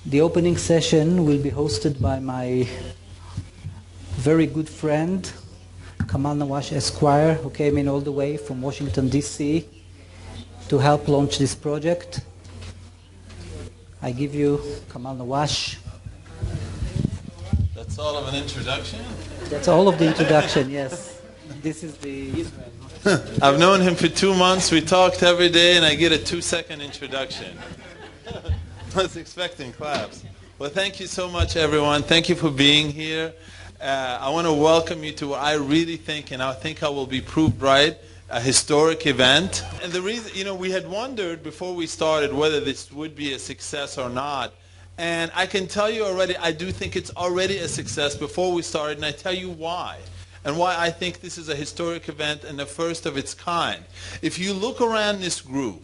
The opening session will be hosted by my very good friend, Kamal Nawash Esquire, who came in all the way from Washington, D.C. to help launch this project. I give you Kamal Nawash. That's all of an introduction? That's all of the introduction, yes. This is the... I've known him for 2 months. We talked every day, and I get a 2-second introduction. I was expecting claps. Well, thank you so much, everyone. Thank you for being here. I want to welcome you to what I really think, and I think I will be proved right, a historic event. And the reason, we had wondered before we started whether this would be a success or not. And I can tell you already, I do think it's already a success before we started, and I tell you why. And why I think this is a historic event and the first of its kind. If you look around this group,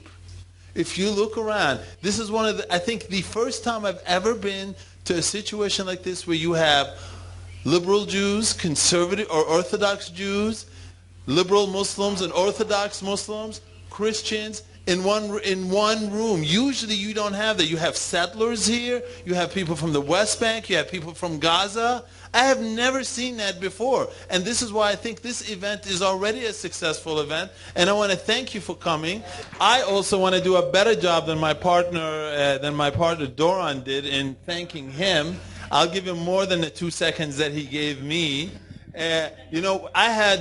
this is one of I think the first time I've ever been to a situation like this where you have liberal Jews, conservative or Orthodox Jews, liberal Muslims and Orthodox Muslims, Christians in one room. Usually you don't have that. You have settlers here, you have people from the West Bank, you have people from Gaza. I have never seen that before. And this is why I think this event is already a successful event. And I want to thank you for coming. I also want to do a better job than my partner Doron did in thanking him. I'll give him more than the 2 seconds that he gave me.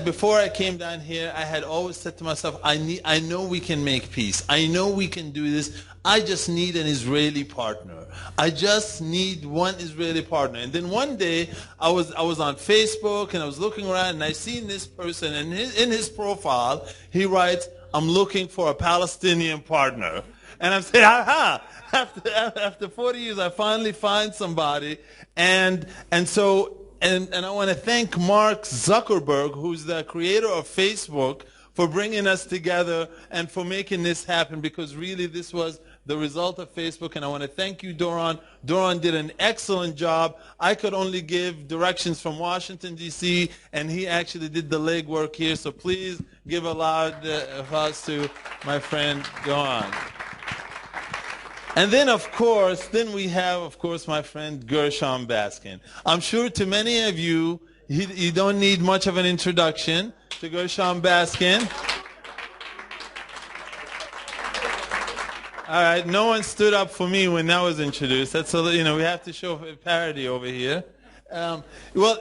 Before I came down here, I had always said to myself, I know we can make peace. I know we can do this. I just need an Israeli partner. I just need one Israeli partner. And then one day, I was on Facebook, and I was looking around, and I seen this person, and in his profile, he writes, "I'm looking for a Palestinian partner." And I'm saying, aha! After 40 years, I finally find somebody. And I want to thank Mark Zuckerberg, who's the creator of Facebook, for bringing us together and for making this happen, because really this was the result of Facebook. And I want to thank you, Doron. Doron did an excellent job. I could only give directions from Washington, D.C., and he actually did the legwork here. So please give a loud applause to my friend Doron. And then, we have, my friend Gershom Baskin. I'm sure to many of you, you don't need much of an introduction to Gershom Baskin. All right, no one stood up for me when that was introduced. That's we have to show parity over here. I was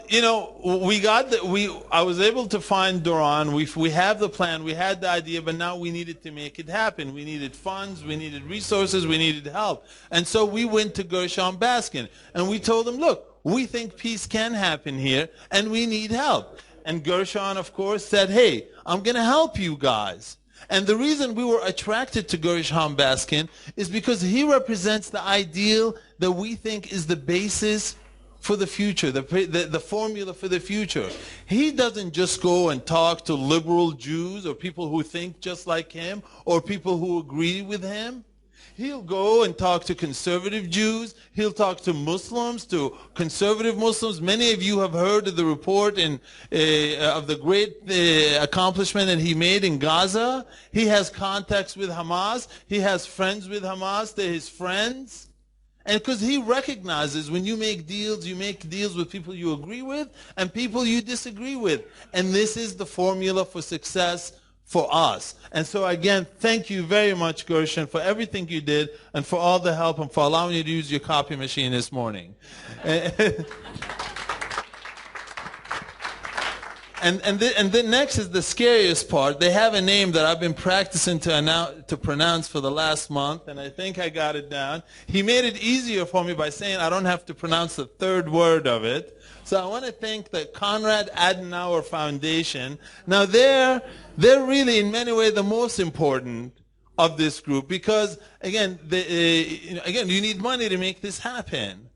able to find Doron. We have the plan, we had the idea, but now we needed to make it happen. We needed funds, we needed resources, we needed help. And so we went to Gershom Baskin, and we told him, look, we think peace can happen here, and we need help. And Gershom, of course, said, hey, I'm going to help you guys. And the reason we were attracted to Gershom Baskin is because he represents the ideal that we think is the basis for the future, the formula for the future. He doesn't just go and talk to liberal Jews or people who think just like him or people who agree with him. He'll go and talk to conservative Jews. He'll talk to Muslims, to conservative Muslims. Many of you have heard of the report of the great accomplishment that he made in Gaza. He has contacts with Hamas. He has friends with Hamas. They're his friends. And because he recognizes when you make deals with people you agree with and people you disagree with. And this is the formula for success for us. And so again, thank you very much, Gershom, for everything you did and for all the help and for allowing you to use your copy machine this morning. And then next is the scariest part. They have a name that I've been practicing to pronounce for the last month, and I think I got it down. He made it easier for me by saying I don't have to pronounce the third word of it. So I want to thank the Konrad Adenauer Foundation. Now they're really in many ways the most important of this group because, again, you need money to make this happen.